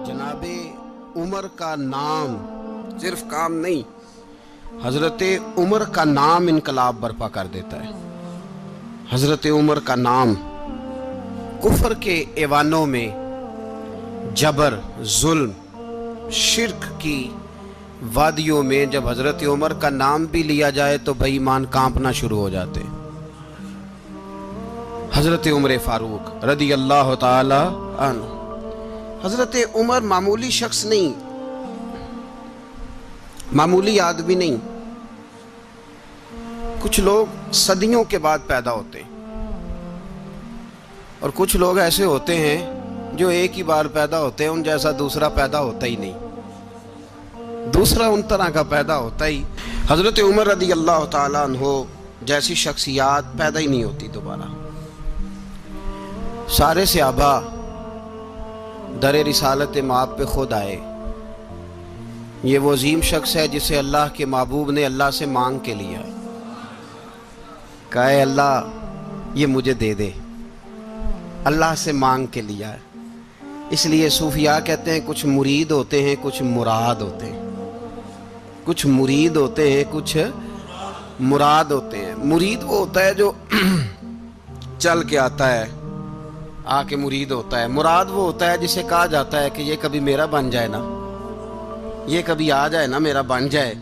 जनाब उमर का नाम सिर्फ काम नहीं, हजरत उमर का नाम इनकलाब बर्पा कर देता है। हजरत उमर का नाम कुफर के ऐवानों में, जबर, जुल्म, शिर्क की वादियों में जब हजरत उमर का नाम भी लिया जाए तो बेईमान कांपना शुरू हो जाते। हजरत उमर फारूक रदी अल्लाह ताला अन्हु। हजरत उमर मामूली शख्स नहीं, मामूली आदमी नहीं। कुछ लोग सदियों के बाद पैदा होते हैं और कुछ लोग ऐसे होते हैं जो एक ही बार पैदा होते हैं, उन जैसा दूसरा पैदा होता ही नहीं, दूसरा उन तरह का पैदा होता ही। हजरत उमर रदी अल्लाह ताला अन्हु जैसी शख्सियात पैदा ही नहीं होती दोबारा। सारे सहाबा दर रिसालत माप पे खुद आए। ये वो अजीम शख्स है जिसे अल्लाह के महबूब ने अल्लाह से मांग के लिया है। कहा है अल्लाह ये मुझे दे दे, अल्लाह से मांग के लिया है। इसलिए सूफिया कहते हैं कुछ मुरीद होते हैं, कुछ मुराद होते हैं। कुछ मुरीद होते हैं, कुछ मुराद होते हैं। मुरीद वो होता है जो चल के आता है, आके मुरीद होता है। मुराद वो होता है जिसे कहा जाता है कि ये कभी मेरा बन जाए ना, ये कभी आ जाए ना, मेरा बन जाए,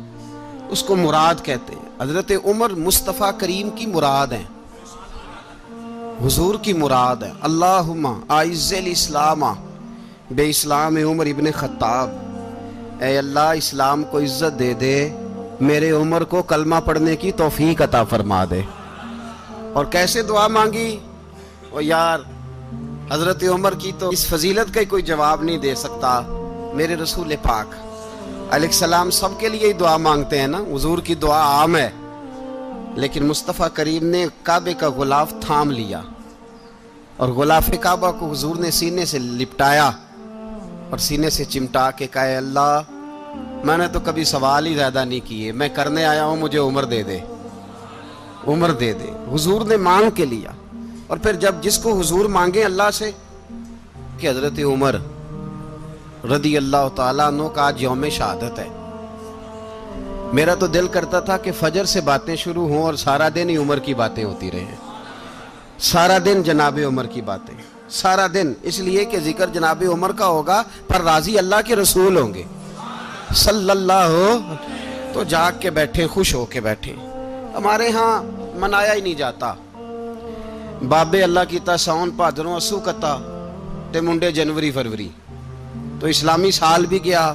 उसको मुराद कहते हैं। हजरत उमर मुस्तफ़ा करीम की मुराद है, हुजूर की मुराद है। अल्लाहुम्मा आइज़्ज़िल इस्लामा बे इस्लाम उमर इब्न खत्ताब। ऐ अल्लाह इस्लाम को इज्जत दे दे, मेरे उमर को कलमा पढ़ने की तौफीक अता फरमा दे। और कैसे दुआ मांगी? ओ यार, हजरत उमर की तो इस फजीलत का कोई जवाब नहीं दे सकता। मेरे रसूल पाक अलैहिस्सलाम सबके लिए ही दुआ मांगते हैं ना, हुजूर की दुआ आम है, लेकिन मुस्तफ़ा करीम ने काबे का गुलाफ थाम लिया और गुलाफ काबा को हुजूर ने सीने से लिपटाया और सीने से चिमटा के कहा, अल्लाह मैंने तो कभी सवाल ही ज़्यादा नहीं किए, मैं करने आया हूँ, मुझे उम्र दे दे, उम्र दे दे। हुजूर ने मांग के लिया। और फिर जब जिसको हुजूर मांगे अल्लाह से कि हजरत उमर रदी अल्लाह ताला अन्हु का आज यौम शहादत है, मेरा तो दिल करता था कि फजर से बातें शुरू हों और सारा दिन ही उमर की बातें होती रहे, सारा दिन जनाब उमर की बातें, सारा दिन। इसलिए कि जिक्र जनाब उमर का होगा पर राजी अल्लाह के रसूल होंगे सल्लल्लाहु। तो जाग के बैठे, खुश हो के बैठे। हमारे यहाँ मनाया ही नहीं जाता। बाबे अल्लाह कीता साउन भादरों असू कता ते मुंडे जनवरी फरवरी। तो इस्लामी साल भी गया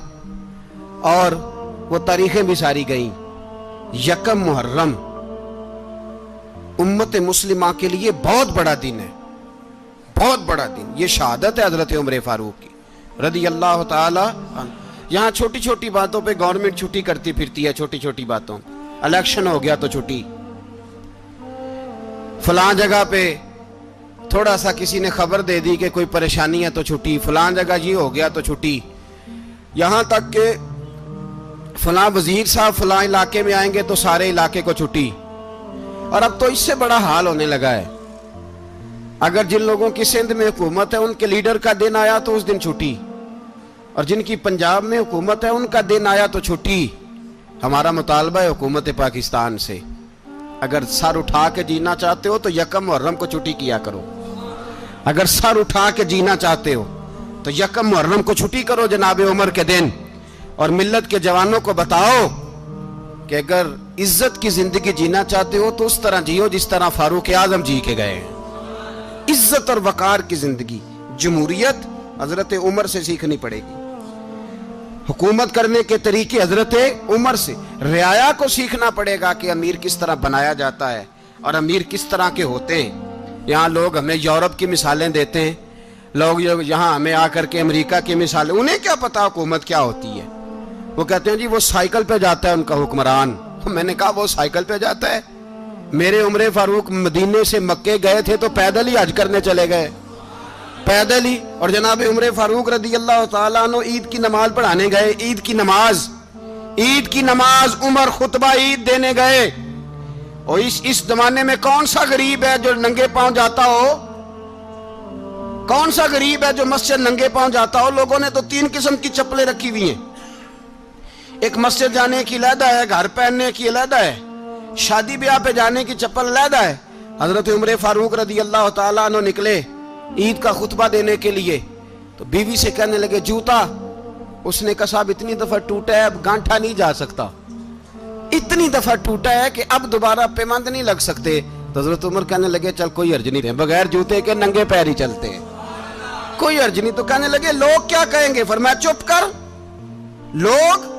और वो तारीखें भी सारी गईं। यकम मुहर्रम उम्मत मुस्लिमा के लिए बहुत बड़ा दिन है, बहुत बड़ा दिन। ये शहादत है हजरत उमर फारूक की रदी अल्लाह ताला। यहाँ छोटी छोटी बातों पे गवर्नमेंट छुट्टी करती फिरती है, छोटी छोटी बातों। इलेक्शन हो गया तो छुट्टी, फलां जगह पे थोड़ा सा किसी ने खबर दे दी कि कोई परेशानी है तो छुट्टी, फलां जगह ये हो गया तो छुट्टी। यहां तक कि फलां वजीर साहब फलां इलाके में आएंगे तो सारे इलाके को छुट्टी। और अब तो इससे बड़ा हाल होने लगा है, अगर जिन लोगों की सिंध में हुकूमत है उनके लीडर का दिन आया तो उस दिन छुट्टी, और जिनकी पंजाब में हुकूमत है उनका दिन आया तो छुट्टी। हमारा मुतालबा है हुकूमत पाकिस्तान से, अगर सर उठा के जीना चाहते हो तो यकम मुहर्रम को छुट्टी किया करो। अगर सर उठा के जीना चाहते हो तो यकम मुहर्रम को छुट्टी करो जनाब उमर के दिन। और मिल्लत के जवानों को बताओ कि अगर इज्जत की जिंदगी जीना चाहते हो तो उस तरह जियो जिस तरह फारूक आजम जी के गए। इज्जत और वकार की जिंदगी, जमहूरियत हजरत उमर से सीखनी पड़ेगी। हुकूमत करने के तरीके हजरत उमर से, रियाया को सीखना पड़ेगा कि अमीर किस तरह बनाया जाता है और अमीर किस तरह के होते हैं। यहाँ लोग हमें यूरोप की मिसालें देते हैं, लोग यहाँ हमें आकर के अमेरिका की मिसालें, उन्हें क्या पता हुकूमत क्या होती है। वो कहते हैं जी वो साइकिल पे जाता है उनका हुक्मरान। मैंने कहा वो साइकिल पे जाता है? मेरे उमर फारूक मदीने से मक्के गए थे तो पैदल ही हज करने चले गए, पैदल ही। और जनाब उमर फारूक रदी अल्लाह ताला अन्हु ईद की नमाज पढ़ाने गए। ईद की नमाज उमर खुतबा ईद देने गए। और इस जमाने में कौन सा गरीब है जो नंगे पांव जाता हो? कौन सा गरीब है जो मस्जिद नंगे पांव जाता हो? लोगों ने तो 3 किस्म की चप्पलें रखी हुई हैं। एक मस्जिद जाने की अलहदा है, घर पहनने की अलहदा है, शादी ब्याह पे जाने की चप्पल अलहदा है। हजरत उमर फारूक रदी अल्लाह ताला अन्हु निकले ईद का खुतबा देने के लिए, तो बीवी से कहने लगे जूता। उसने कहा साहब इतनी दफा टूटा है अब गांठा नहीं जा सकता, इतनी दफा टूटा है कि अब दोबारा पेमंद नहीं लग सकते। तो हजरत उमर कहने लगे चल कोई हर्ज नहीं है, बगैर जूते के नंगे पैर ही चलते हैं, कोई हर्ज नहीं। तो कहने लगे लोग क्या कहेंगे? फरमाया चुप कर। लोग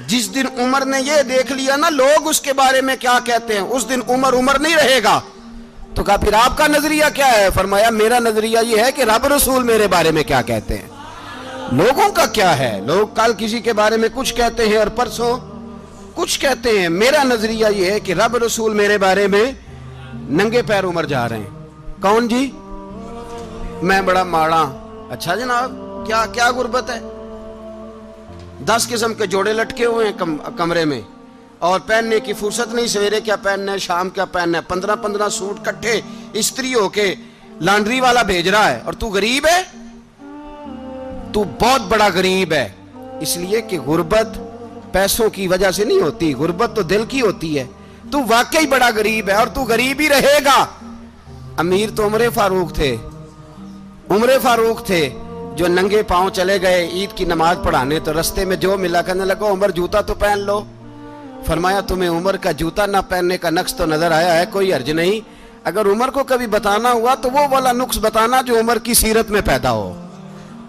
जिस दिन उमर ने ये देख लिया ना लोग उसके बारे में क्या कहते हैं, उस दिन उमर उमर नहीं रहेगा। तो कहा फिर आपका नजरिया क्या है? फरमाया मेरा नजरिया ये है कि रब रसूल मेरे बारे में क्या कहते हैं। लोगों का क्या है? लोग कल किसी के बारे में कुछ कहते हैं और परसों कुछ कहते हैं। मेरा नजरिया ये है कि रब रसूल मेरे बारे में नंगे पैर उमर जा रहे हैं। कौन जी? मैं बड़ा माड़ा। अच्छा जनाब, क्या क्या गुर्बत है? 10 किस्म के जोड़े लटके हुए हैं कमरे में और पहनने की फुर्सत नहीं। सवेरे क्या पहनना है, शाम क्या पहनना है, 15-15 सूट कट्ठे इस्त्री होके लॉन्ड्री वाला भेज रहा है और तू गरीब है। तू बहुत बड़ा गरीब है, इसलिए कि गुर्बत पैसों की वजह से नहीं होती, गुर्बत तो दिल की होती है। तू वाकई बड़ा गरीब है और तू गरीब ही रहेगा। अमीर तो उमर फारूक थे, उमर फारूक थे जो नंगे पांव चले गए ईद की नमाज पढ़ाने। तो रस्ते में जो मिला कहने लगा उमर जूता तो पहन लो। फरमाया तुम्हें उमर का जूता ना पहनने का नक्श तो नजर आया है, कोई हर्ज नहीं। अगर उमर को कभी बताना हुआ तो वो वाला नुक्स बताना जो उमर की सीरत में पैदा हो,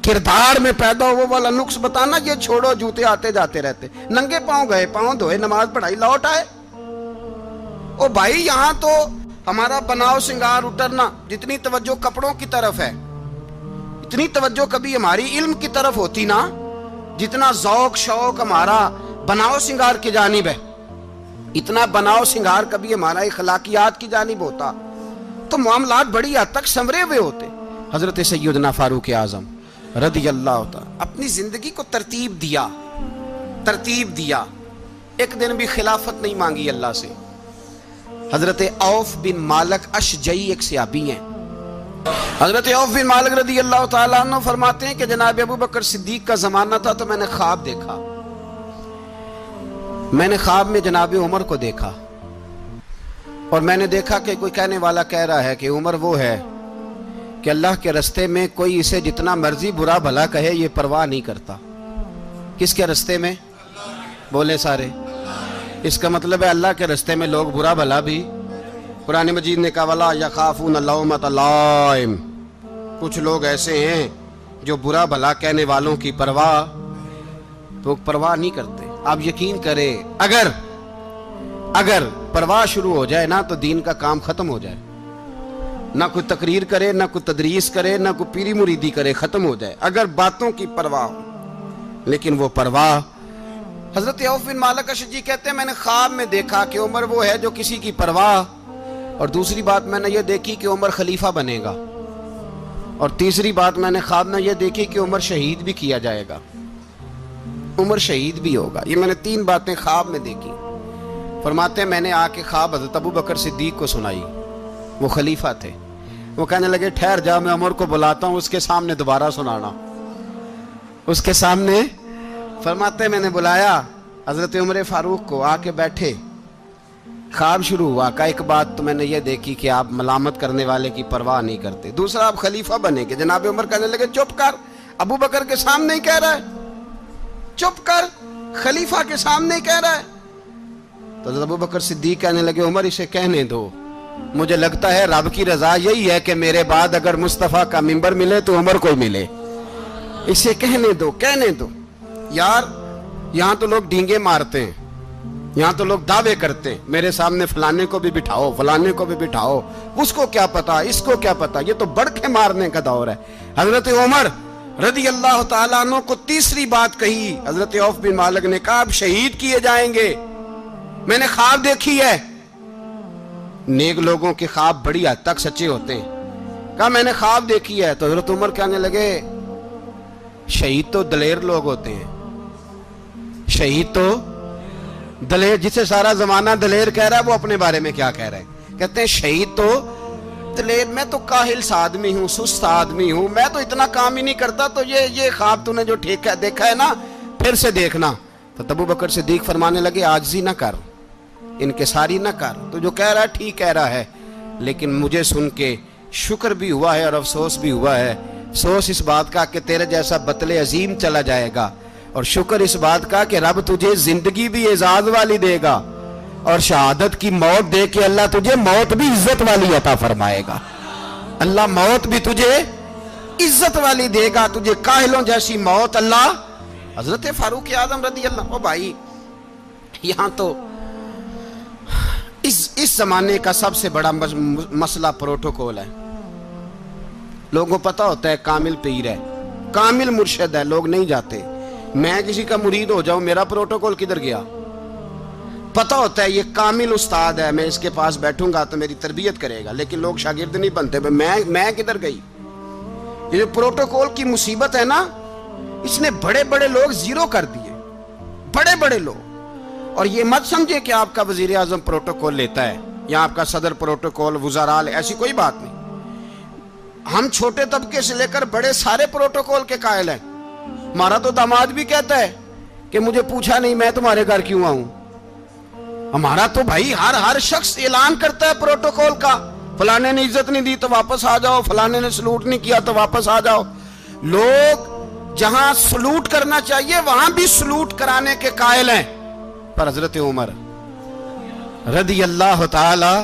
किरदार में पैदा हो, वो वाला नुक्स बताना। ये छोड़ो जूते आते जाते रहते, नंगे पांव गए, पांव धोए, नमाज पढ़ाई, लौट आए। ओ भाई यहां तो हमारा बनाव श्रृंगार उतरना, जितनी तवज्जो कपड़ों की तरफ है इतनी तवज्जो कभी हमारी इल्म की तरफ होती ना, जितना ज़ौक शौक हमारा बनाव श्रृंगार की जानिब है, इतना बनाव श्रृंगार कभी हमारा इखलाकियात की जानिब होता तो मामलात बड़ी हद तक संवरे हुए होते। हजरत सैयदना फारूक आजम रदी अल्लाह तआला अपनी जिंदगी को तरतीब दिया। एक दिन भी खिलाफत नहीं मांगी अल्लाह से। हजरत औफ बिन मालिक अशजई एक सहाबी हैं। हजरत औफ बिन मालिक रदी अल्लाह तआला अन्हु फरमाते हैं कि जनाब अबू बकर सिद्दीक का जमाना था तो मैंने ख्वाब देखा। मैंने ख्वाब में जनाब उमर को देखा और मैंने देखा कि कोई कहने वाला कह रहा है कि उमर वो है कि अल्लाह के रास्ते में कोई इसे जितना मर्जी बुरा भला कहे ये परवाह नहीं करता। किसके रास्ते में? बोले सारे। इसका मतलब है अल्लाह के रास्ते में लोग बुरा भला भी। कुरान मजीद ने कहा वला यखाफून लौमत लाइम, कुछ लोग ऐसे हैं जो बुरा भला कहने वालों की परवाह नहीं करते। आप यकीन करें अगर परवाह शुरू हो जाए ना तो दीन का काम खत्म हो जाए। ना कोई तकरीर करे, ना कोई तदरीस करे, ना कोई पीरी मुरीदी करे, खत्म हो जाए अगर बातों की परवाह हो। लेकिन वो परवाह, हजरत औफ बिन मालिक अशजी कहते हैं मैंने ख्वाब में देखा कि उमर वो है जो किसी की परवाह, और दूसरी बात मैंने ये देखी कि उमर खलीफा बनेगा, और तीसरी बात मैंने ख्वाब में ये देखी कि उमर शहीद भी किया जाएगा, उमर शहीद भी होगा। ये मैंने 3 बातें ख्वाब में देखी। फरमाते हैं मैंने आके ख्वाब हजरत अबू बकर सिद्दीक को सुनाई, वो खलीफा थे। वो कहने लगे ठहर जा, मैं उमर को बुलाता हूँ, उसके सामने दोबारा सुनाना। उसके सामने फरमाते मैंने बुलाया हजरत उमर फारूक को, आके बैठे, ख्वाब शुरू हुआ। का एक बात तो मैंने ये देखी कि आप मलामत करने वाले की परवाह नहीं करते, दूसरा आप खलीफा बनेंगे। जनाब उमर कहने लगे चुप कर, अबू बकर के सामने ही कह रहा है, चुप कर, खलीफा के सामने ही कह रहा है। तो अबू बकर सिद्दीक कहने लगे उमर इसे कहने दो, मुझे लगता है रब की रजा यही है कि मेरे बाद अगर मुस्तफा का मिंबर मिले तो उमर को मिले, इसे कहने दो। यार यहां तो लोग डींगे मारते हैं, यहां तो लोग दावे करते हैं, मेरे सामने फलाने को भी बिठाओ, फलाने को भी बिठाओ, उसको क्या पता, इसको क्या पता। ये तो बड़के मारने का दौर है। हजरत उमर रदी अल्लाह तआला अन्हु को तीसरी बात कही। हजरत औफ बिन मालिक ने कहा आप शहीद किए जाएंगे, मैंने ख्वाब देखी है। नेक लोगों के ख्वाब बड़ी हद तक सच्चे होते हैं। कहा मैंने ख्वाब देखी है। तो हजरत उमर कहने लगे शहीद तो दलेर लोग होते हैं, शहीद तो दलेर, जिसे सारा जमाना दलेर कह रहा है वो अपने बारे में क्या कह रहे हैं? कहते हैं शहीद तो میں تو کاہل سا آدمی ہوں، سست آدمی ہوں، میں تو اتنا کام ہی نہیں کرتا، تو یہ خواب تو نے جو دیکھا ہے نا پھر سے دیکھنا۔ تو ابو بکر صدیق فرمانے لگے عاجزی نہ کر، انکساری نہ کر، تو جو کہہ رہا ہے ٹھیک کہہ رہا ہے، لیکن مجھے سن کے شکر بھی ہوا ہے اور افسوس بھی ہوا ہے۔ افسوس اس بات کا کہ تیرے جیسا بطل عظیم چلا جائے گا، اور شکر اس بات کا کہ رب تجھے زندگی بھی اعزاز والی دے گا، اور شہادت کی موت دے کے اللہ تجھے موت بھی عزت والی عطا فرمائے گا۔ اللہ موت بھی تجھے عزت والی دے گا، تجھے کاہلوں جیسی موت اللہ۔ حضرت فاروق اعظم رضی اللہ، او بھائی یہاں تو اس زمانے کا سب سے بڑا مسئلہ پروٹوکول ہے۔ لوگوں کو پتا ہوتا ہے کامل پیر ہے، کامل مرشد ہے، لوگ نہیں جاتے۔ میں کسی کا مرید ہو جاؤں، میرا پروٹوکول کدھر گیا؟ پتا ہوتا ہے یہ کامل استاد ہے، میں اس کے پاس بیٹھوں گا تو میری تربیت کرے گا، لیکن لوگ شاگرد نہیں بنتے۔ میں کدھر گئی؟ یہ جو پروٹوکول کی مصیبت ہے نا، اس نے بڑے بڑے لوگ زیرو کر دیے، بڑے بڑے لوگ۔ اور یہ مت سمجھے کہ آپ کا وزیر اعظم پروٹوکول لیتا ہے یا آپ کا صدر پروٹوکول، وزراء، ایسی کوئی بات نہیں۔ ہم چھوٹے طبقے سے لے کر بڑے سارے پروٹوکول کے قائل ہیں۔ ہمارا تو داماد بھی کہتا ہے کہ مجھے پوچھا نہیں، میں تمہارے گھر کیوں آؤں؟ ہمارا تو بھائی ہر شخص اعلان کرتا ہے پروٹوکول کا، فلانے نے عزت نہیں دی تو واپس آ جاؤ، فلانے نے سلوٹ نہیں کیا تو واپس آ جاؤ۔ لوگ جہاں سلوٹ کرنا چاہیے وہاں بھی سلوٹ کرانے کے قائل ہیں۔ پر حضرت عمر رضی اللہ تعالی،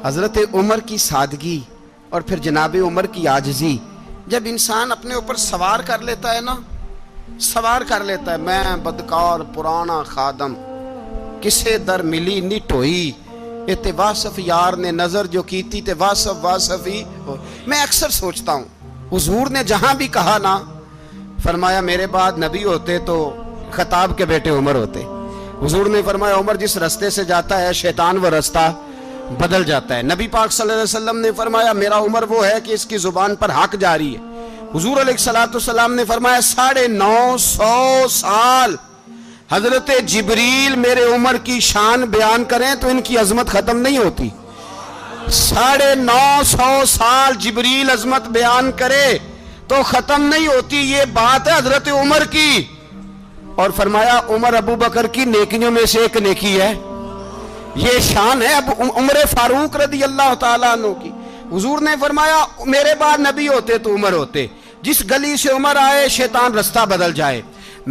حضرت عمر کی سادگی اور پھر جناب عمر کی عاجزی، جب انسان اپنے اوپر سوار کر لیتا ہے نا، سوار کر لیتا ہے، میں بدکار پرانا خادم، کسے در ملی نی ٹوئی، تے واصف یار نے نظر جو کیتی تے واصف ہی ہو۔ میں اکثر سوچتا ہوں حضور نے جہاں بھی کہا نا، فرمایا میرے بعد نبی ہوتے تو خطاب کے بیٹے عمر ہوتے۔ حضور نے فرمایا عمر جس رستے سے جاتا ہے شیطان وہ رستہ بدل جاتا ہے۔ نبی پاک صلی اللہ علیہ وسلم نے فرمایا میرا عمر وہ ہے کہ اس کی زبان پر حق جاری ہے۔ حضور علیہ السلام نے فرمایا 950 سال حضرت جبریل میرے عمر کی شان بیان کریں تو ان کی عظمت ختم نہیں ہوتی۔ 950 سال جبریل عظمت بیان کرے تو ختم نہیں ہوتی۔ یہ بات ہے حضرت عمر کی، اور فرمایا عمر ابو بکر کی نیکیوں میں سے ایک نیکی ہے، یہ شان ہے اب عمر فاروق رضی اللہ تعالیٰ عنہ کی۔ حضور نے فرمایا میرے بعد نبی ہوتے تو عمر ہوتے، جس گلی سے عمر آئے شیطان رستہ بدل جائے۔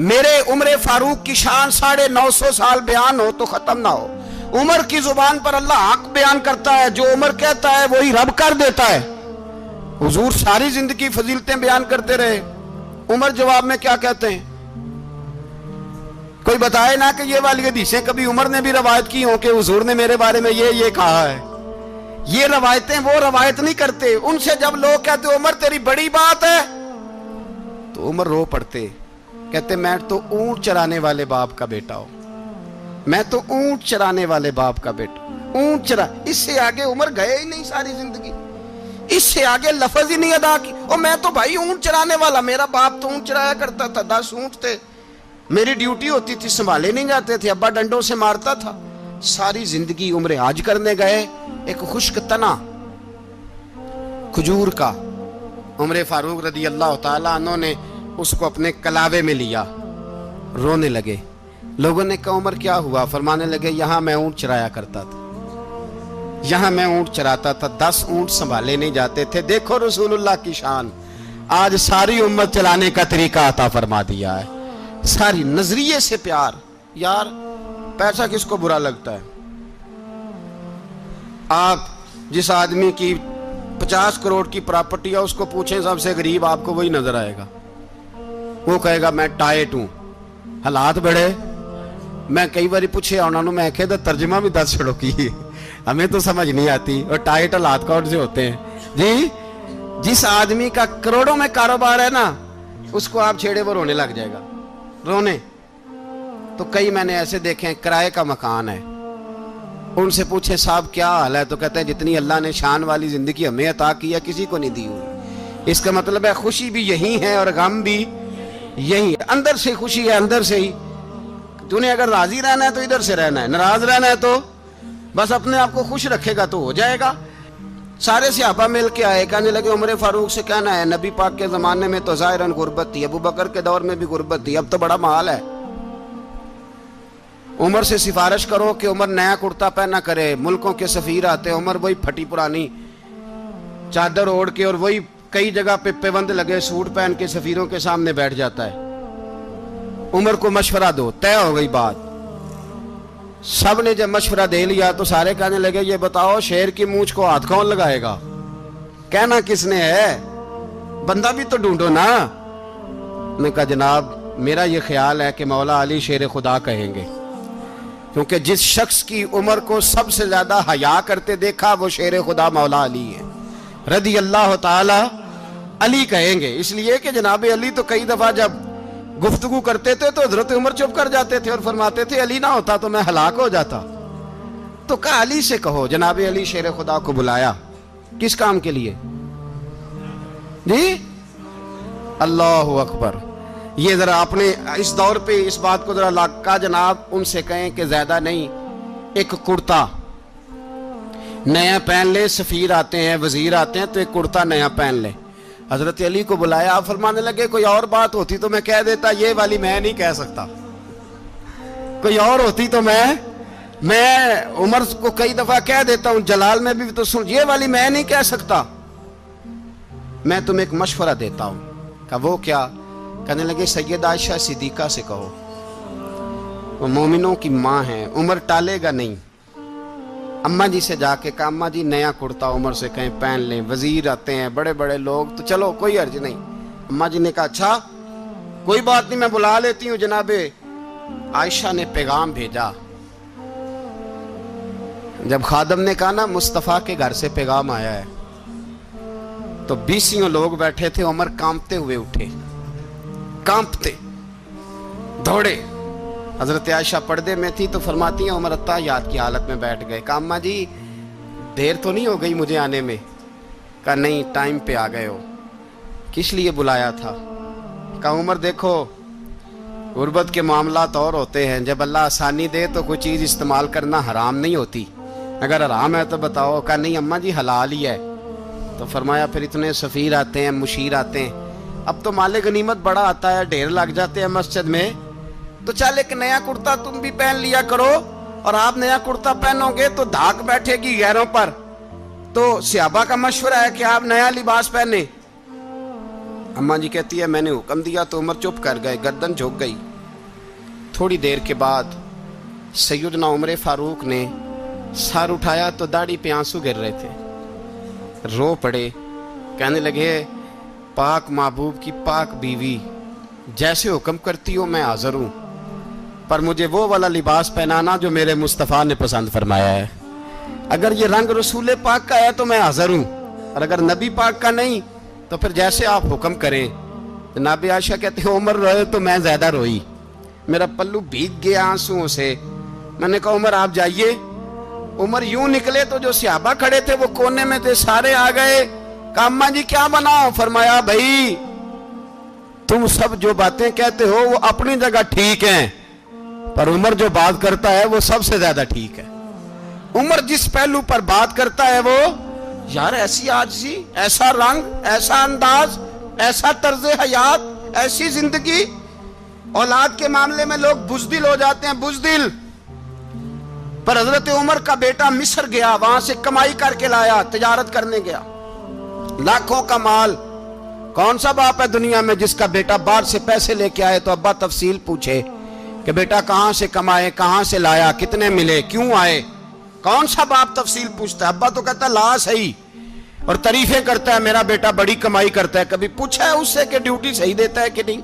میرے عمر فاروق کی شان 950 سال بیان ہو تو ختم نہ ہو۔ عمر کی زبان پر اللہ حق بیان کرتا ہے، جو عمر کہتا ہے وہی رب کر دیتا ہے۔ حضور ساری زندگی فضیلتیں بیان کرتے رہے، عمر جواب میں کیا کہتے ہیں؟ کوئی بتائے نا کہ یہ والی حدیثیں کبھی عمر نے بھی روایت کی ہوں کہ حضور نے میرے بارے میں یہ کہا ہے۔ یہ روایتیں وہ روایت نہیں کرتے۔ ان سے جب لوگ کہتے عمر تیری بڑی بات ہے تو عمر رو پڑتے، کہتے میں تو اونٹ چرانے والے باپ کا بیٹا ہوں، میں تو اونٹ چرانے والے باپ کا بیٹا، اونٹ چرا۔ اس سے آگے عمر گئے ہی نہیں ساری زندگی، اس سے آگے لفظ ہی نہیں ادا کی۔ اور میں تو بھائی اونٹ چرانے والا، میرا باپ تو اونٹ چرایا کرتا تھا، 10 اونٹ تھے، میری ڈیوٹی ہوتی تھی، سنبھالے نہیں جاتے تھے، ابا ڈنڈوں سے مارتا تھا۔ ساری زندگی عمر حج کرنے گئے، ایک خشک تنا کھجور کا عمر فاروق رضی اللہ تعالیٰ عنہ نے اس کو اپنے کلاوے میں لیا، رونے لگے۔ لوگوں نے کہا عمر کیا ہوا؟ فرمانے لگے یہاں میں اونٹ چرایا کرتا تھا، یہاں میں اونٹ چراتا تھا، 10 اونٹ سنبھالے نہیں جاتے تھے۔ دیکھو رسول اللہ کی شان، آج ساری امت چلانے کا طریقہ عطا فرما دیا ہے، ساری نظریے سے پیار۔ یار پیسہ کس کو برا لگتا ہے؟ آپ جس آدمی کی 50 کروڑ کی پراپرٹی ہے اس کو پوچھیں سب سے غریب، آپ کو وہی نظر آئے گا۔ وہ کہے گا میں ٹائٹ ہوں، حالات بڑے۔ میں کئی باری پوچھے انہوں نے، میں کہتا ترجمہ بھی 10 چھڑوں کی، ہمیں تو سمجھ نہیں آتی، اور ٹائٹ حالات کون سے ہوتے ہیں جی؟ جس آدمی کا کروڑوں میں کاروبار ہے نا، اس کو آپ چھیڑے وہ رونے لگ جائے گا، رونے۔ تو کئی میں نے ایسے دیکھے ہیں کرائے کا مکان ہے، ان سے پوچھیں صاحب کیا حال ہے، تو کہتے ہیں جتنی اللہ نے شان والی زندگی ہمیں عطا کی ہے کسی کو نہیں دی ہوئی۔ اس کا مطلب ہے خوشی بھی یہی ہے اور غم بھی یہی ہے، اندر سے خوشی ہے، اندر سے ہی۔ تو نے اگر راضی رہنا ہے تو ادھر سے رہنا ہے، ناراض رہنا ہے تو بس اپنے آپ کو خوش رکھے گا تو ہو جائے گا۔ सारे सहाबा मिल के आए, कहने लगे उमर फारूक से कहना है नबी पाक के ज़माने में तो ज़ाहिरन गुर्बत थी, अबू बकर के दौर में भी गुर्बत थी, अब तो बड़ा माल है। उमर से सिफारिश करो कि उमर नया कुर्ता पहना करे। मुल्कों के सफ़ीर आते हैं, उमर वही फटी पुरानी चादर ओढ़ के और वही कई जगह पे पेबंद लगे सूट पहन के सफ़ीरों के सामने बैठ जाता है। उमर को मशवरा दो, तय हो गई बात। सब ने जब मशवरा दे लिया तो सारे कहने लगे ये बताओ शेर की मूंछ को हाथ कौन लगाएगा, कहना किसने है, बंदा भी तो ढूंढो ना। मैं कहा जनाब मेरा ये ख्याल है कि मौला अली शेर खुदा कहेंगे, क्योंकि जिस शख्स की उमर को सबसे ज्यादा हया करते देखा वो शेर खुदा मौला अली है रदी अल्लाह ताला। अली कहेंगे इसलिए कि जनाब अली तो कई दफा जब गुफ्तगू करते थे तो हजरत उमर चुप कर जाते थे और फरमाते थे अली ना होता तो मैं हलाक हो जाता। तो कहा अली से कहो। जनाब अली शेर खुदा को बुलाया, किस काम के लिए जी? अल्लाह अकबर। ये जरा अपने इस दौर पे इस बात को जरा लाका जनाब उनसे कहें कि ज्यादा नहीं, एक कुर्ता नया पहन ले, सफीर आते हैं वजीर आते हैं तो एक कुर्ता नया पहन ले। हजरत अली को बुलाया, आप फरमाने लगे कोई और बात होती तो मैं कह देता, ये वाली मैं नहीं कह सकता। कोई और होती तो मैं उमर को कई दफा कह देता हूं, जलाल में भी तो सुन, ये वाली मैं नहीं कह सकता। मैं तुम्हें एक मशवरा देता हूं। कहा वो क्या? कहने लगे सैयद आयशा सिद्दीका से कहो, वो मोमिनों की माँ है, उमर टालेगा नहीं। अम्मा जी से जाके कहा अम्मा जी नया कुर्ता उमर से कहीं पहन लें, वजीर आते हैं बड़े बड़े लोग तो चलो कोई अर्ज नहीं। अम्मा जी ने कहा अच्छा कोई बात नहीं मैं बुला लेती हूँ। जनाबे आयशा ने पैगाम भेजा। जब खादम ने कहा ना मुस्तफ़ा के घर से पैगाम आया है, तो 20 लोग बैठे थे। उमर कांपते हुए उठे, कांपते दौड़े। हजरत आयशा पर्दे में थी तो फरमाती हैं उमर अत्ताहियात की हालत में बैठ गए। कहा अम्मा जी देर तो नहीं हो गई मुझे आने में? कहा नहीं टाइम पे आ गए हो। किस लिए बुलाया था? कहा उमर देखो गुर्बत के मामलात और होते हैं, जब अल्लाह आसानी दे तो कोई चीज़ इस्तेमाल करना हराम नहीं होती, अगर हराम है तो बताओ। कहा नहीं अम्मा जी हलाल ही है। तो फरमाया फिर इतने सफ़ीर आते हैं मुशीर आते हैं, अब तो माले गनीमत बड़ा आता है, ढेर लग जाते हैं मस्जिद में, तो चल एक नया कुर्ता तुम भी पहन लिया करो, और आप नया कुर्ता पहनोगे तो धाक बैठेगी गैरों पर। तो सहाबा का मशवरा है कि आप नया लिबास पहने। अम्मा जी कहती है मैंने हुक्म दिया तो उमर चुप कर गए, गर्दन झुक गई। थोड़ी देर के बाद सैयदना उमर फारूक ने सर उठाया तो दाढ़ी पे आंसू गिर रहे थे, रो पड़े। कहने लगे पाक महबूब की पाक बीवी, जैसे हुक्म करती हो मैं हाजिर हूँ, पर मुझे वो वाला लिबास पहनाना जो मेरे मुस्तफ़ा ने पसंद फरमाया है। अगर ये रंग रसूल पाक का है तो मैं हाजिर हूँ, और अगर नबी पाक का नहीं तो फिर जैसे आप हुक्म करें। जनाब आयशा कहते हैं उमर रोए तो मैं ज्यादा रोई, मेरा पल्लू भीग गया आंसुओं से। मैंने कहा उमर आप जाइए। उमर यूं निकले तो जो सहाबा खड़े थे वो कोने में थे, सारे आ गए। कहा अम्मा जी क्या बनाओ? फरमाया भाई तुम सब जो बातें कहते हो वो अपनी जगह ठीक हैं, पर उमर जो बात करता है वो सबसे ज्यादा ठीक है। उमर जिस पहलू पर बात करता है वो यार ऐसी आजिज़ी, ऐसा रंग, ऐसा अंदाज, ऐसा तर्ज हयात, ऐसी जिंदगी। औलाद के मामले में लोग बुज़दिल हो जाते हैं, बुज़दिल। पर हजरत उमर का बेटा मिस्र गया, वहां से कमाई करके लाया, तिजारत करने गया, लाखों का माल। कौन सा बाप है दुनिया में जिसका बेटा बाहर से पैसे लेके आए तो अब्बा तफसील पूछे कि बेटा कहां से कमाए, कहां से लाया, कितने मिले, क्यों आए? कौन सा बाप तफसील पूछता है? अब्बा तो कहता ला सही और तारीफें करता है मेरा बेटा बड़ी कमाई करता है। कभी पूछा है उससे कि ड्यूटी सही देता है कि नहीं?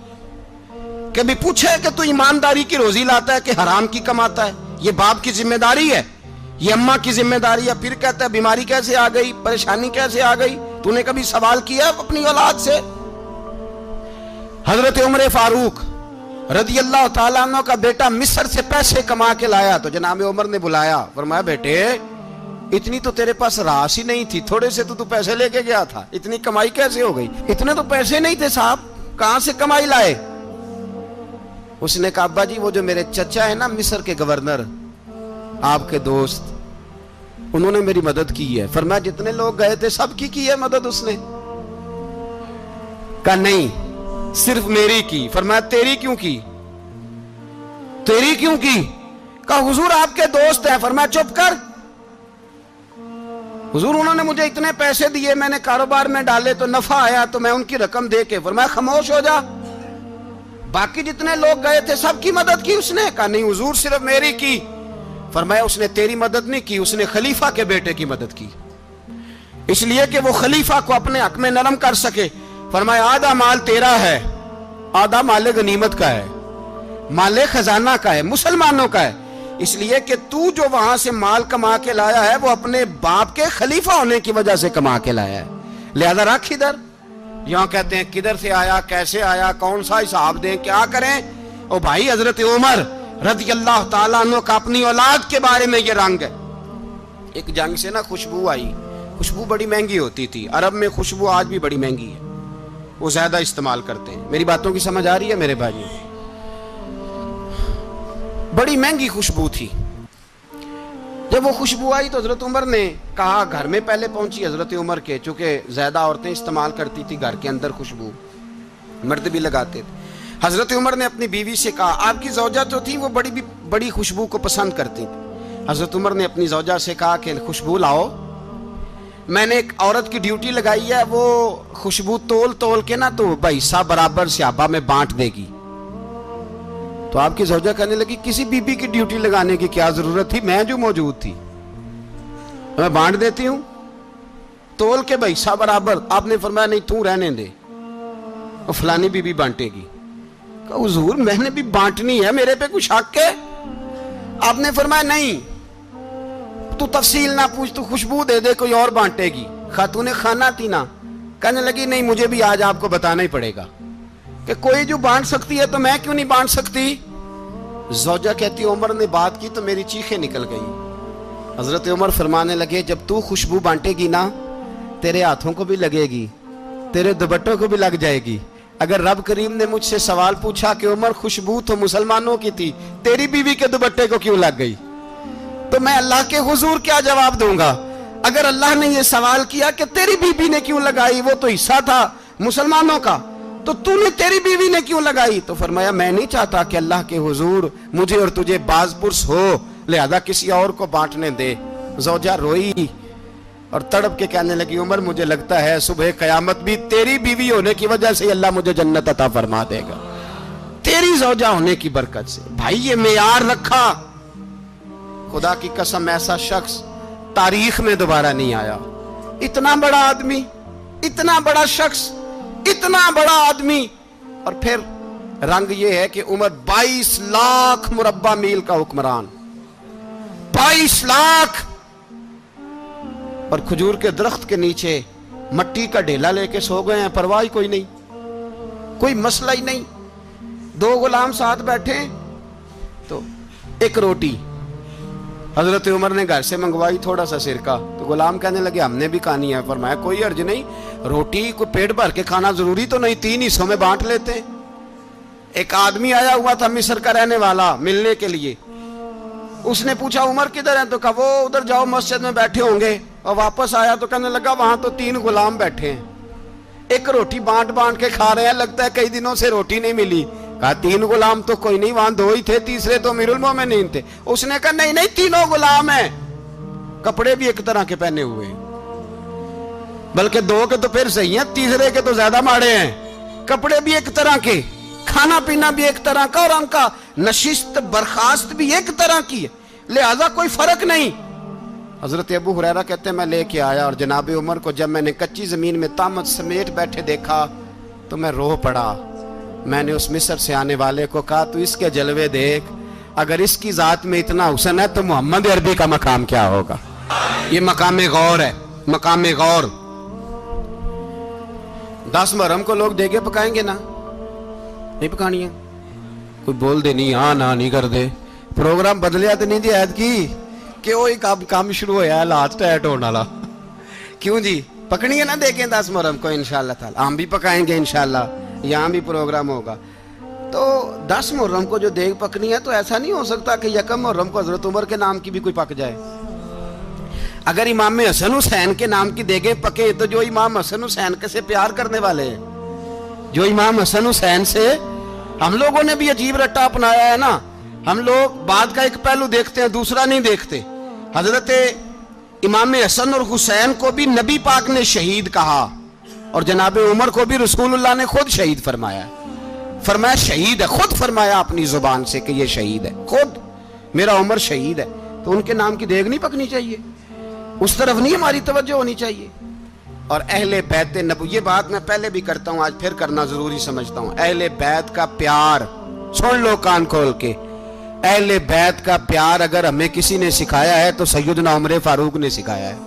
कभी पूछा है कि तू ईमानदारी की रोजी लाता है कि हराम की कमाता है? ये बाप की जिम्मेदारी है, ये अम्मा की जिम्मेदारी है। फिर कहता है बीमारी कैसे आ गई, परेशानी कैसे आ गई? तूने कभी सवाल किया अपनी औलाद से? हजरत उमर फारूक रदी अल्लाह ताला अन्हु का बेटा मिस्र से पैसे कमा के लाया तो जनाब उमर ने बुलाया, फरमाया बेटे इतनी तो तेरे पास रास ही नहीं थी, थोड़े से तो तू पैसे लेके गया था, इतनी कमाई कैसे हो गई? इतने तो पैसे नहीं थे साहब, कहां से कमाई लाए? उसने कहा अब्बा जी वो जो मेरे चचा है ना मिस्र के गवर्नर, आपके दोस्त, انہوں نے میری مدد کی ہے. فرمایا جتنے لوگ گئے تھے سب کی ہے مدد اس نے؟ کہا نہیں صرف میری کی. فرمایا تیری کیوں کی؟ تیری کیوں کی؟ کہا حضور آپ کے دوست ہیں. فرمایا چپ کر حضور انہوں نے مجھے اتنے پیسے دیے, میں نے کاروبار میں ڈالے تو نفع آیا تو میں ان کی رقم دے کے. فرمایا خاموش ہو جا, باقی جتنے لوگ گئے تھے سب کی مدد کی اس نے؟ کہا نہیں حضور صرف میری کی. فرمایا اس نے تیری مدد نہیں کی, اس نے خلیفہ کے بیٹے کی مدد کی, اس لیے کہ وہ خلیفہ کو اپنے حق میں نرم کر سکے. فرمایا آدھا مال تیرا ہے, آدھا مال غنیمت کا ہے, مال خزانہ کا ہے, مسلمانوں کا ہے, اس لیے کہ تو جو وہاں سے مال کما کے لایا ہے وہ اپنے باپ کے خلیفہ ہونے کی وجہ سے کما کے لایا ہے, لہذا رکھ ادھر. یہاں کہتے ہیں کدھر سے آیا, کیسے آیا, کون سا حساب دیں, کیا کریں. او بھائی حضرت عمر رضی اللہ تعالیٰ عنہ کا اپنی اولاد کے بارے میں یہ رنگ ہے. ایک جنگ سے نا خوشبو آئی, خوشبو بڑی مہنگی ہوتی تھی, عرب میں خوشبو آج بھی بڑی مہنگی ہے, وہ زیادہ استعمال کرتے ہیں. میری باتوں کی سمجھ آ رہی ہے میرے بھائی؟ بڑی مہنگی خوشبو تھی. جب وہ خوشبو آئی تو حضرت عمر نے کہا, گھر میں پہلے پہنچی حضرت عمر کے, چونکہ زیادہ عورتیں استعمال کرتی تھی گھر کے اندر خوشبو, مرد بھی لگاتے تھے. حضرت عمر نے اپنی بیوی سے کہا, آپ کی زوجہ جو تھی وہ بڑی خوشبو کو پسند کرتی تھی. حضرت عمر نے اپنی زوجہ سے کہا کہ خوشبو لاؤ, میں نے ایک عورت کی ڈیوٹی لگائی ہے, وہ خوشبو تول کے نا تو حصہ برابر صحابہ میں بانٹ دے گی. تو آپ کی زوجہ کہنے لگی کسی بی بی کی ڈیوٹی لگانے کی کیا ضرورت تھی, میں جو موجود تھی میں بانٹ دیتی ہوں تول کے حصہ برابر. آپ نے فرمایا نہیں تو رہنے دے, اور فلانی بی بی بانٹے گی. کہا حضور میں نے بھی بانٹنی ہے, میرے پہ کچھ شک ہے؟ آپ نے فرمایا نہیں تو تفصیل نہ پوچھ, تو خوشبو دے دے, کوئی اور بانٹے گی. خاتون خانہ تھی نا, کہنے لگی نہیں مجھے بھی آج آپ کو بتانا ہی پڑے گا کہ کوئی جو بانٹ سکتی ہے تو میں کیوں نہیں بانٹ سکتی. زوجہ کہتی عمر نے بات کی تو میری چیخیں نکل گئی. حضرت عمر فرمانے لگے جب تو خوشبو بانٹے گی نا تیرے ہاتھوں کو بھی لگے گی, تیرے دوپٹوں کو بھی لگ جائے گی. اگر رب کریم نے مجھ سے سوال پوچھا کہ عمر خوشبو تو مسلمانوں کی تھی, تیری بیوی کے دوپٹے کو کیوں لگ گئی, تو میں اللہ کے حضور کیا جواب دوں گا؟ اگر اللہ نے یہ سوال کیا کہ تیری بیوی نے کیوں لگائی, وہ تو حصہ تھا مسلمانوں کا, تو نے تیری بیوی نے کیوں لگائی؟ تو فرمایا میں نہیں چاہتا کہ اللہ کے حضور مجھے اور تجھے باز پرس ہو, لہذا کسی اور کو بانٹنے دے. زوجہ روئی اور تڑپ کے کہنے لگی عمر مجھے لگتا ہے صبح قیامت بھی تیری بیوی ہونے کی وجہ سے اللہ مجھے جنت عطا فرما دے گا, تیری زوجہ ہونے کی برکت سے. بھائی یہ معیار رکھا, خدا کی قسم ایسا شخص تاریخ میں دوبارہ نہیں آیا. اتنا بڑا آدمی, اتنا بڑا شخص, اتنا بڑا آدمی, اور پھر رنگ یہ ہے کہ عمر 22 لاکھ مربع میل کا حکمران, 22 لاکھ, اور کھجور کے درخت کے نیچے مٹی کا ڈھیلا لے کے سو گئے ہیں, پرواہ کوئی نہیں, کوئی مسئلہ ہی نہیں. 2 غلام ساتھ بیٹھے تو ایک روٹی حضرت عمر نے گھر سے منگوائی, تھوڑا سا سرکہ, تو غلام کہنے لگے ہم نے بھی کھانی ہے. فرمایا کوئی حرج نہیں, روٹی کو پیٹ بھر کے کھانا ضروری تو نہیں, 3 حصوں میں بانٹ لیتے ہیں. ایک آدمی آیا ہوا تھا مصر کا رہنے والا ملنے کے لیے, اس نے پوچھا عمر کدھر ہیں, تو کہا وہ ادھر جاؤ مسجد میں بیٹھے ہوں گے. اور واپس آیا تو کہنے لگا وہاں تو 3 غلام بیٹھے ہیں, ایک روٹی بانٹ کے کھا رہے ہیں, لگتا ہے کئی دنوں سے روٹی نہیں ملی. کہا 3 غلام تو کوئی نہیں, وہاں 2 ہی تھے, تیسرے تو امیر المومنین تھے. اس نے کہا نہیں 3 غلام ہیں, کپڑے بھی ایک طرح کے پہنے ہوئے, بلکہ 2 کے تو پھر صحیح ہیں, تیسرے کے تو زیادہ ماڑے ہیں. کپڑے بھی ایک طرح کے, کھانا پینا بھی ایک طرح کا, اور ان کا نشست برخاست بھی ایک طرح کی ہے, لہذا کوئی فرق نہیں. حضرت ابو ہریرہ کہتے ہیں میں لے کے آیا, اور جناب عمر کو جب میں نے کچی زمین میں تامت سمیٹ بیٹھے دیکھا تو میں رو پڑا. میں نے اس مصر سے آنے والے کو کہا تو اس کے جلوے دیکھ, اگر اس کی ذات میں اتنا حسن ہے تو محمد عربی کا مقام کیا ہوگا. یہ مقام غور ہے, مقام غور. 10 محرم کو لوگ دیگے پکائیں گے نا, نہیں پکانی ہے, کوئی بول دے نہیں, ہاں نہ نہیں کر دے, پروگرام بدلیا تو نہیں دی عید کی کہ وہی کام شروع ہوا ہے لاسٹ ایٹ ہونے والا. کیوں جی پکنی ہے نا دیکھیں 10 محرم کو انشاءاللہ تعالی, ہم بھی پکائیں گے انشاءاللہ, یہاں بھی پروگرام ہوگا. تو 10 محرم کو جو دیگ پکنی ہے تو ایسا نہیں ہو سکتا کہ 1 محرم کو حضرت عمر کے نام کی بھی کوئی پک جائے. اگر امام حسن حسین کے نام کی دیگیں پکے تو جو امام حسن حسین سے پیار کرنے والے ہیں، جو امام حسن حسین سے، ہم لوگوں نے بھی عجیب رٹا اپنایا ہے نا، ہم لوگ بات کا ایک پہلو دیکھتے ہیں دوسرا نہیں دیکھتے۔ حضرت امام حسن اور حسین کو بھی نبی پاک نے شہید کہا، اور جناب عمر کو بھی رسول اللہ نے خود شہید فرمایا، فرمایا شہید ہے، خود فرمایا اپنی زبان سے کہ یہ شہید ہے، خود میرا عمر شہید ہے۔ تو ان کے نام کی دیگ نہیں پکنی چاہیے، اس طرف نہیں ہماری توجہ ہونی چاہیے۔ اور اہل بیت نبو، یہ بات میں پہلے بھی کرتا ہوں، آج پھر کرنا ضروری سمجھتا ہوں، اہل بیت کا پیار، سن لو کان کھول کے، اہل بیت کا پیار اگر ہمیں کسی نے سکھایا ہے تو سیدنا عمر فاروق نے سکھایا ہے۔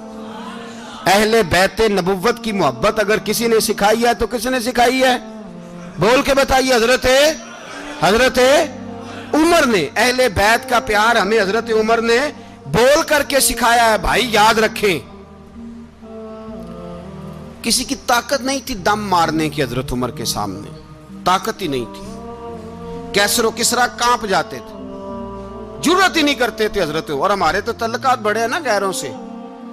اہل بیت نبوت کی محبت اگر کسی نے سکھائی ہے تو کس نے سکھائی ہے؟ بول کے بتائیے، حضرت عمر نے۔ اہل بیت کا پیار ہمیں حضرت عمر نے بول کر کے سکھایا ہے۔ بھائی یاد رکھیں، کسی کی طاقت نہیں تھی دم مارنے کی حضرت عمر کے سامنے، طاقت ہی نہیں تھی، کیسر و کسرا کانپ جاتے تھے، جرأت ہی نہیں کرتے تھے حضرت۔ اور ہمارے تو تعلقات بڑے ہیں نا غیروں سے۔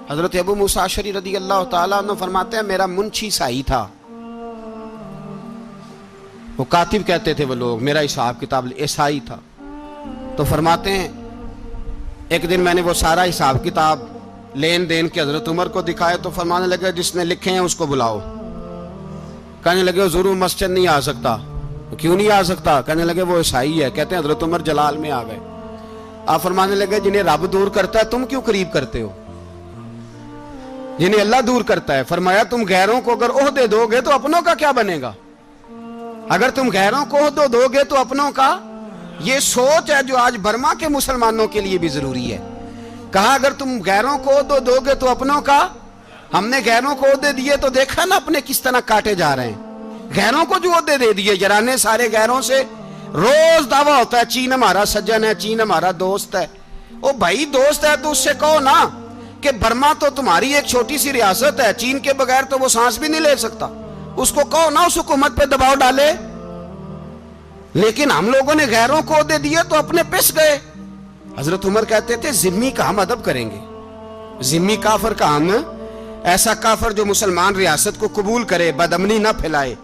حضرت ابو موسیٰ اشعری رضی اللہ تعالیٰ عنہ فرماتے ہیں میرا منشی سائی تھا، وہ کاتب کہتے تھے وہ لوگ، میرا حساب کتاب عیسائی تھا۔ تو فرماتے ہیں ایک دن میں نے وہ سارا حساب کتاب لین دین کے حضرت عمر کو دکھائے تو فرمانے لگے جس نے لکھے ہیں اس کو بلاؤ۔ کہنے لگے ضرور مسجد نہیں آ سکتا۔ کیوں نہیں آ سکتا؟ کہنے لگے وہ عیسائی ہے۔ کہتے ہیں حضرت عمر جلال میں آ گئے۔ آپ فرمانے لگے جنہیں رب دور کرتا ہے تم کیوں قریب کرتے ہو؟ جنہیں اللہ دور کرتا ہے۔ فرمایا تم غیروں کو اگر عہدے دو گے تو اپنوں کا کیا بنے گا؟ اگر تم غیروں کو عہدے دو گے تو اپنوں کا، یہ سوچ ہے جو آج برما کے مسلمانوں کے لیے بھی ضروری ہے۔ کہا اگر تم غیروں کو عہدے دو گے تو اپنوں کا۔ ہم نے غیروں کو عہدے دیے تو دیکھا نا اپنے کس طرح کاٹے جا رہے ہیں۔ غیروں کو جو عہدے دے دیے یارانے سارے غیروں سے، روز دعویٰ ہوتا ہے چین ہمارا سجن ہے، چین ہمارا دوست ہے۔ او بھائی دوست ہے تو اس سے کہو نا کہ برما تو تمہاری ایک چھوٹی سی ریاست ہے، چین کے بغیر تو وہ سانس بھی نہیں لے سکتا، اس کو کہو نا اس حکومت پہ دباؤ ڈالے۔ لیکن ہم لوگوں نے غیروں کو عہدے دیے تو اپنے پس گئے۔ حضرت عمر کہتے تھے ذمی کا ہم ادب کریں گے، ذمی کافر کا ہم، ایسا کافر جو مسلمان ریاست کو قبول کرے، بدامنی نہ پھیلائے۔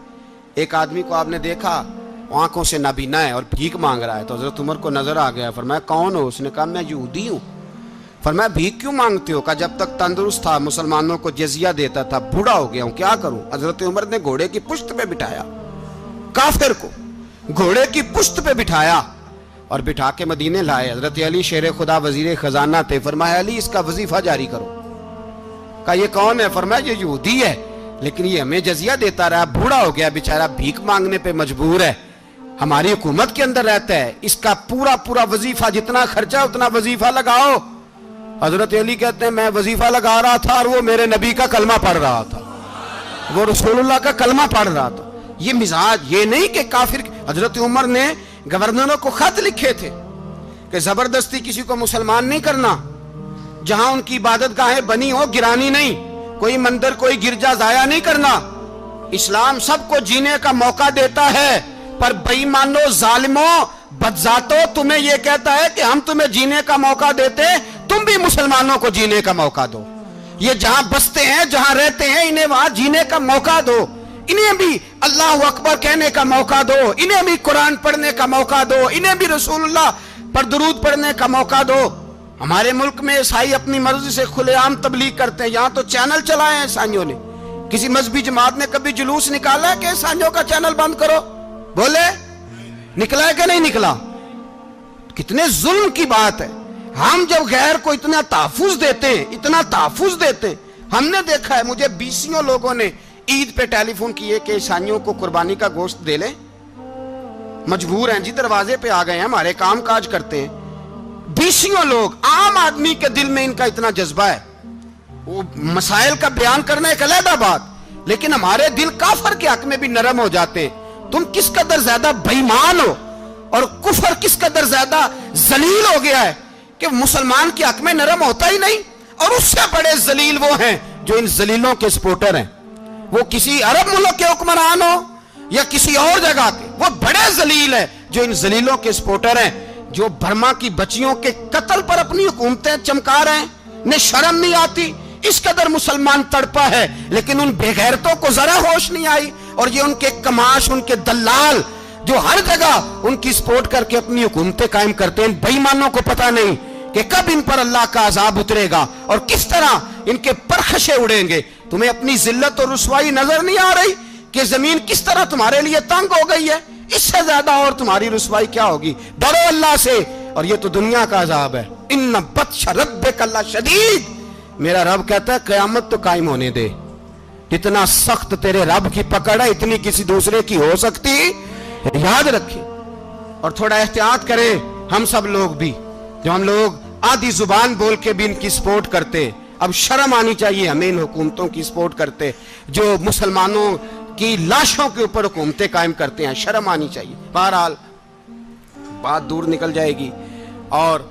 ایک آدمی کو آپ نے دیکھا آنکھوں سے نابینا ہے اور بھیک مانگ رہا ہے، تو حضرت عمر کو نظر آ گیا، فرمایا کون ہو؟ اس نے کہا میں یہودی ہوں۔ فرمایا بھیک کیوں مانگتے ہو؟ کہا جب تک تندرست تھا مسلمانوں کو جزیہ دیتا تھا، بوڑھا ہو گیا ہوں کیا کروں؟ حضرت عمر نے گھوڑے کی پشت پہ بٹھایا، کافر کو گھوڑے کی پشت پہ بٹھایا اور بٹھا کے مدینے لائے۔ حضرت علی شیر خدا وزیر خزانہ تھے، فرمایا علی اس کا وظیفہ جاری کرو۔ کہا یہ کون ہے؟ فرمایا یہ یہودی ہے لیکن یہ ہمیں جزیہ دیتا رہا، بوڑھا ہو گیا بیچارہ، بھیک مانگنے پہ مجبور ہے، ہماری حکومت کے اندر رہتا ہے، اس کا پورا وظیفہ جتنا خرچہ اتنا وظیفہ لگاؤ۔ حضرت علی کہتے ہیں میں وظیفہ لگا رہا تھا اور وہ میرے نبی کا کلمہ پڑھ رہا تھا، وہ رسول اللہ کا کلمہ پڑھ رہا تھا۔ یہ مزاج، یہ نہیں کہ کافر۔ حضرت عمر نے گورنروں کو خط لکھے تھے کہ زبردستی کسی کو مسلمان نہیں کرنا، جہاں ان کی عبادت گاہیں بنی ہو گرانی نہیں، کوئی مندر کوئی گرجا ضائع نہیں کرنا۔ اسلام سب کو جینے کا موقع دیتا ہے، پر بے ایمانو ظالموں بدذاتو تمہیں یہ کہتا ہے کہ ہم تمہیں جینے کا موقع دیتے، تم بھی مسلمانوں کو جینے کا موقع دو۔ یہ جہاں بستے ہیں جہاں رہتے ہیں انہیں وہاں جینے کا موقع دو، انہیں بھی اللہ اکبر کہنے کا موقع دو، انہیں بھی قرآن پڑھنے کا موقع دو، انہیں بھی رسول اللہ پر درود پڑھنے کا موقع دو۔ ہمارے ملک میں عیسائی اپنی مرضی سے کھلے عام تبلیغ کرتے ہیں، یہاں تو چینل چلائے ہیں عیسائیوں نے۔ کسی مذہبی جماعت نے کبھی جلوس نکالا ہے کہ عیسائیوں کا چینل بند کرو؟ بولے نکلا ہے کہ نہیں نکلا؟ کتنے ظلم کی بات ہے۔ ہم جب غیر کو اتنا تحفظ دیتے ہیں، اتنا تحفظ دیتے ہیں، ہم نے دیکھا ہے، مجھے بیسیوں لوگوں نے عید پہ ٹیلی فون کیے کہ عیسائیوں کو قربانی کا گوشت دے لیں، مجبور ہیں جی، دروازے پہ آ گئے ہیں، ہمارے کام کاج کرتے ہیں۔ بیسیوں لوگ، عام آدمی کے دل میں ان کا اتنا جذبہ ہے، وہ مسائل کا بیان کرنا ایک علیحدہ بات، لیکن ہمارے دل کافر کے حق میں بھی نرم ہو جاتے ہیں۔ تم کس قدر زیادہ بے ایمان ہو اور کفر کس قدر زیادہ ذلیل ہو گیا ہے کہ مسلمان کے حق میں نرم ہوتا ہی نہیں۔ اور اس سے بڑے ذلیل وہ ہیں جو ان ذلیلوں کے سپورٹر ہیں، وہ کسی عرب ملک کے حکمران ہو یا کسی اور جگہ کے، وہ بڑے ذلیل ہیں جو ان ذلیلوں کے سپورٹر ہیں، جو برما کی بچیوں کے قتل پر اپنی حکومتیں چمکا رہے ہیں، ने शर्म नहीं आती, इस कदर मुसलमान तड़पा है, लेकिन उन बेगैरतों को जरा होश नहीं आई। और ये उनके कमाश, उनके दलाल जो हर जगह उनकी सपोर्ट करके अपनी हुकूमतें कायम करते हैं, बेईमानों को पता नहीं कि कब इन पर अल्लाह का अजाब उतरेगा और किस तरह इनके परखशे उड़ेंगे। तुम्हें अपनी जिल्लत और रुसवाई नजर नहीं आ रही कि जमीन किस तरह तुम्हारे लिए तंग हो गई है? इससे ज्यादा और तुम्हारी रुसवाई क्या होगी? डरो अल्लाह से, और ये तो दुनिया का अजाब है। इन्ना बत्श रब्बिका लशदीद, मेरा रब कहता है कयामत तो कायम होने दे। इतना सख्त तेरे रब की पकड़ है, इतनी किसी दूसरे की हो सकती? याद रखें और थोड़ा एहतियात करें हम सब लोग भी, जो हम लोग आधी जुबान बोल के भी इनकी सपोर्ट करते। अब शर्म आनी चाहिए हमें इन हुकूमतों की सपोर्ट करते जो मुसलमानों की लाशों के ऊपर हुकूमतें कायम करते हैं। शर्म आनी चाहिए। बहरहाल बात दूर निकल जाएगी और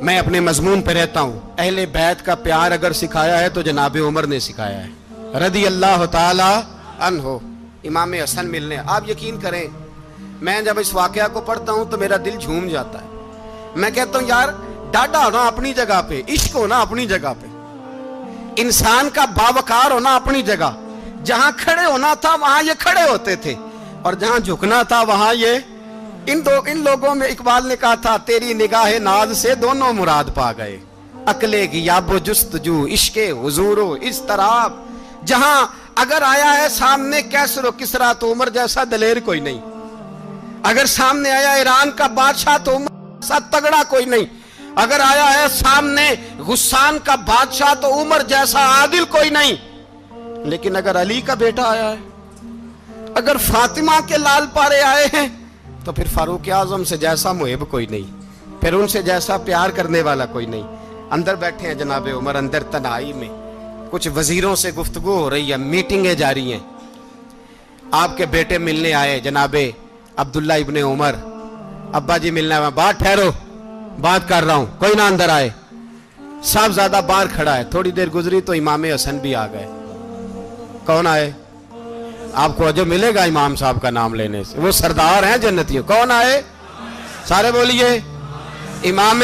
मैं अपने मजमून पे रहता हूं। अहले बैत का प्यार अगर सिखाया है तो जनाब उमर ने सिखाया है, रदी अल्लाह ताला अन्हो। इमाम हसन मिलने, आप यकीन करें, मैं जब इस वाकया को पढ़ता हूं तो मेरा दिल झूम जाता है। मैं कहता हूं यार, डाडा होना अपनी जगह पे, इश्क होना अपनी जगह पे, इंसान का बावकार होना अपनी जगह। जहां खड़े होना था वहां ये खड़े होते थे, और जहां झुकना था वहां ये इन लोगों में इकबाल ने कहा था, तेरी निगाह नाज से दोनों मुराद पा गए। अकले की याबो जुस्तजू, इश्के हुजूरो इस तरह। जहां अगर आया है सामने कैसरो किसरा तो उमर जैसा दलेर कोई नहीं। अगर सामने आया ईरान का बादशाह तो उमर जैसा तगड़ा कोई नहीं। अगर आया है सामने गुस्सान का बादशाह तो उमर जैसा आदिल कोई नहीं। लेकिन अगर अली का बेटा आया है, अगर फातिमा के लाल पारे आए हैं, तो फिर फारूक आजम से जैसा मुहिब कोई नहीं, फिर उनसे जैसा प्यार करने वाला कोई नहीं। अंदर बैठे हैं जनाब उमर, अंदर तन्हाई में कुछ वजीरों से गुफ्तगू हो रही है, मीटिंगें जारी हैं। आपके बेटे मिलने आए जनाबे अब्दुल्ला इब्ने उमर, अब्बा जी मिलने आए। बात ठहरो, बात कर रहा हूं, कोई ना अंदर आए। साहबजादा बाहर खड़ा है। थोड़ी देर गुजरी तो इमाम हसन भी आ गए। कौन आए? आपको अजब मिलेगा इमाम साहब का नाम लेने से, वो सरदार हैं जन्नतियों। कौन आए? सारे बोलिए, इमाम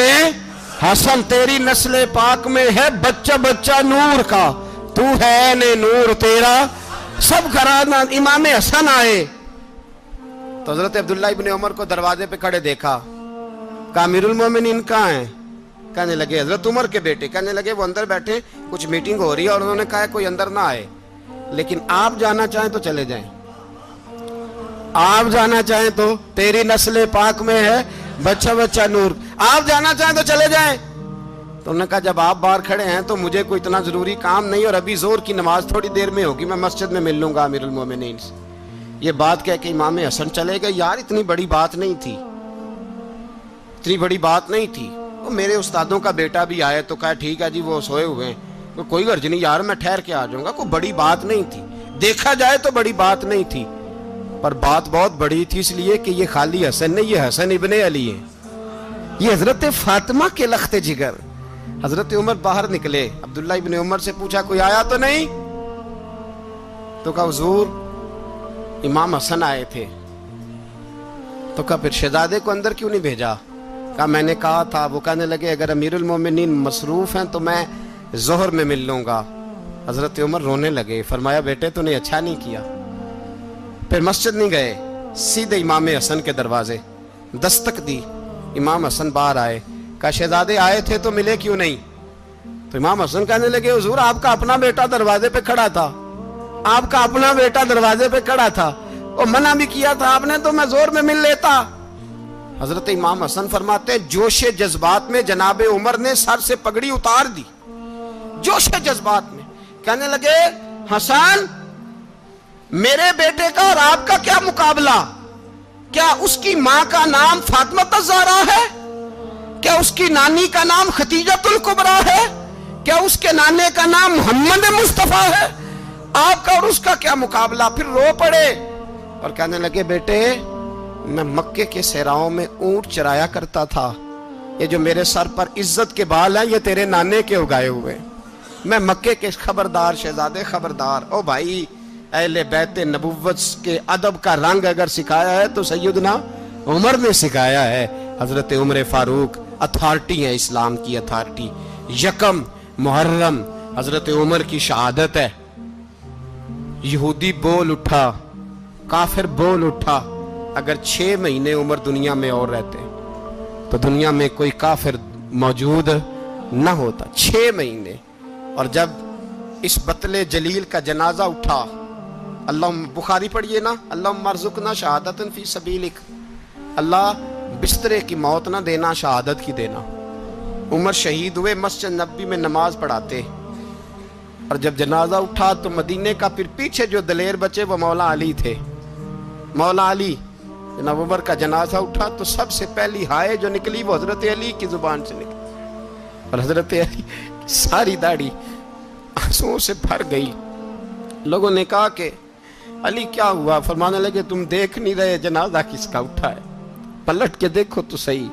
हसन, तेरी नस्ल पाक में है बच्चा बच्चा नूर का, तू है ने नूर तेरा सब घराना। इमाम हसन आए तो हजरत अब्दुल्ला इब्ने उमर को दरवाजे पे खड़े देखा। कहा अमीरुल मोमिनीन कहाँ हैं? कहने लगे हजरत उमर के बेटे। कहने लगे वो अंदर बैठे, कुछ मीटिंग हो रही है और उन्होंने कहा कोई अंदर ना आए, लेकिन आप जाना चाहें तो चले जाएं। आप जाना चाहें तो, तेरी नस्ल पाक में है बच्चा बच्चा नूर, आप जाना चाहें तो चले जाएं। तो उन्होंने कहा जब आप बाहर खड़े हैं तो मुझे कोई इतना जरूरी काम नहीं, और अभी जोर की नमाज थोड़ी देर में होगी, मैं मस्जिद में मिल लूंगा अमीरुल मोमिनीन से। ये बात कह के इमाम हसन चले गए। यार इतनी बड़ी बात नहीं थी, इतनी बड़ी बात नहीं थी। वो मेरे उस्तादों का बेटा भी आया तो कहा ठीक है जी वो सोए हुए हैं, तो कोई गर्ज नहीं यार, मैं ठहर के आ जाऊंगा। कोई बड़ी बात नहीं थी, देखा जाए तो बड़ी बात नहीं थी, पर बात बहुत बड़ी थी इसलिए कि ये खाली हसन नहीं, ये हसन इब्ने अली है, ये हजरत फातिमा के लख्ते जिगर। हजरत उमर बाहर निकले, अब्दुल्ला इब्ने उमर से पूछा कोई आया तो नहीं? तो कहा हुजूर इमाम हसन आए थे। तो कहा फिर शहजादे को अंदर क्यों नहीं भेजा? कहा मैंने कहा था। वो कहने लगे अगर अमीरुल मोमिनीन मसरूफ हैं तो मैं जोहर में मिल लूंगा। हजरत उमर रोने लगे। फरमाया बेटे तूने अच्छा नहीं किया। फिर मस्जिद नहीं गए, सीधे इमाम हसन के दरवाजे दस्तक दी। इमाम हसन बाहर आए। कहा शहजादे आए थे तो मिले क्यों नहीं? तो इमाम हसन कहने लगे हुजूर आपका अपना बेटा दरवाजे पे खड़ा था, आपका अपना बेटा दरवाजे पे खड़ा था, और मना भी किया था आपने, तो मैं जोर में मिल लेता। हजरत इमाम हसन फरमाते जोशे जज्बात में जनाब उमर ने सर से पगड़ी उतार दी, जोशे जज्बात में। कहने लगे हसन मेरे बेटे का और आपका क्या मुकाबला? क्या उसकी मां का नाम फातिमा ज़हरा है? क्या उसकी नानी का नाम खतीजतुल कुबरा है? क्या उसके नाने का नाम मोहम्मद मुस्तफा है? आपका और उसका क्या मुकाबला? फिर रो पड़े और कहने लगे बेटे मैं मक्के के सहराओं में ऊंट चराया करता था, ये जो मेरे सर पर इज्जत के बाल हैं ये तेरे नाने के उगाए हुए। मैं मक्के के खबरदार शहजादे खबरदार। ओ भाई अहले बैत नबुव्वत के अदब का रंग अगर सिखाया है तो सैयदना उमर ने सिखाया है। हजरत उमर फारूक अथॉरिटी है, इस्लाम की अथॉरिटी। यकम मुहर्रम हजरत उमर की शहादत है। यहूदी बोल उठा, काफिर बोल उठा, अगर 6 महीने उमर दुनिया में और रहते तो दुनिया में कोई काफिर मौजूद न होता। 6 महीने। और जब इस बतले जलील का जनाजा उठा, अल्लाह, बुखारी पढ़िए ना, अल्लाह मरजुकना शहादतन फी सबीलिक, अल्लाह बिस्तरे की मौत ना देना, शहादत की देना। उमर शहीद हुए, मस्जिद नबी में नमाज पढ़ाते, और जब जनाजा उठा तो मदीने का फिर पीछे जो दलेर बचे वो मौला अली थे। मौला अली, जनाब उमर का जनाजा उठा तो सबसे पहली हाय जो निकली वो हजरत अली की जुबान से निकली, और हजरत अली सारी दाढ़ी आंसुओं से भर गई। लोगों ने कहा कि अली क्या हुआ? फरमाने लगे, तुम देख नहीं रहे जनाजा किसका उठा है? पलट के देखो तो सही,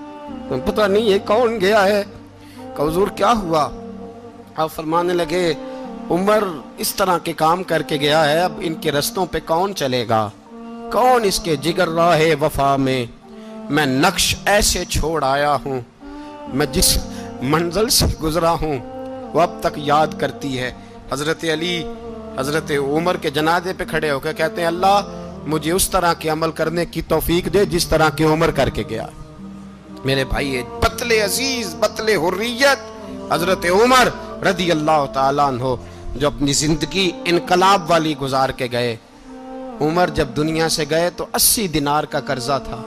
तुम पता नहीं ये कौन गया है? हुजूर क्या हुआ? अब फरमाने लगे, उमर इस तरह के काम करके गया है, अब इनके रस्तों पे कौन चलेगा? कौन इसके जिगर राहे वफा में? मैं नक्श ऐसे छोड़ आया हूँ, मैं जिस मंजिल से गुजरा हूँ वो अब तक याद करती है। हजरत अली हजरत उमर के जनाजे पे खड़े होकर कहते हैं, अल्लाह मुझे उस तरह के अमल करने की तौफीक दे जिस तरह की उमर करके गया। मेरे भाई, बतले अजीज, बतले हुर्रियत हजरत उमर रदी अल्लाह ताला अन्हो, जो अपनी जिंदगी इनकलाब वाली गुजार के गए। उमर जब दुनिया से गए तो 80 दिनार का कर्जा था।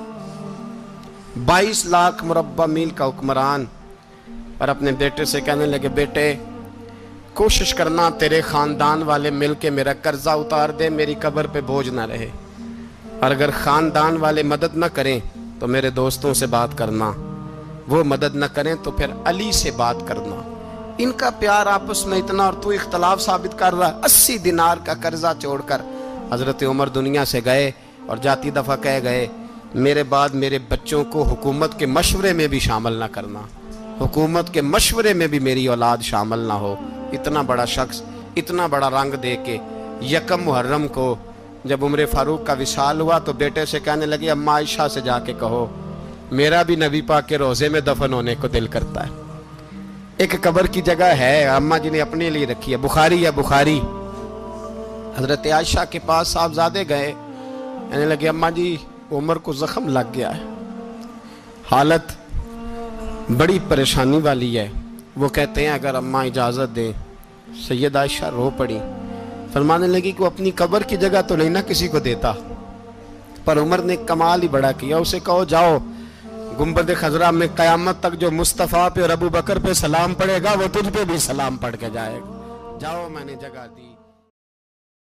22 लाख मुरब्बा मील का हुक्मरान। और अपने बेटे से कहने लगे, बेटे कोशिश करना तेरे खानदान वाले मिल के मेरा कर्जा उतार दे, मेरी कब्र पे बोझ ना रहे। और अगर खानदान वाले मदद न करें तो मेरे दोस्तों से बात करना, वो मदद न करें तो फिर अली से बात करना। इनका प्यार आपस में इतना, और तू इख्तलाफ साबित कर रहा है। 80 दिनार का कर्जा छोड़कर हजरत उमर दुनिया से गए, और जाती दफ़ा कह गए, मेरे बाद मेरे बच्चों को हुकूमत के मशवरे में भी शामिल ना करना, हुकूमत के मशवरे में भी मेरी औलाद शामिल ना हो। इतना बड़ा शख्स इतना बड़ा रंग दे के यकम मुहर्रम को जब उम्र फारूक का विशाल हुआ तो बेटे से कहने लगे, अम्मा आयशा से जाके कहो मेरा भी नबी पाक के रोज़े में दफन होने को दिल करता है। एक कब्र की जगह है अम्मा जी ने अपने लिए रखी है, बुखारी है बुखारी। हजरत आयशा के पास साहबजादे गए, कहने लगे, अम्मा जी उमर को जख्म लग गया है, हालत बड़ी परेशानी वाली है। वो कहते हैं, अगर अम्मा इजाज़त दें। सैयद आयशा रो पड़ी, फरमाने लगी कि वो अपनी कब्र की जगह तो नहीं ना किसी को देता, पर उमर ने कमाल ही बड़ा किया। उसे कहो जाओ गुंबद खजरा में क़यामत तक जो मुस्तफ़ा पे और अबू बकर पे सलाम पड़ेगा वो तुझ पे भी सलाम पढ़ के जाएगा, जाओ मैंने जगह दी।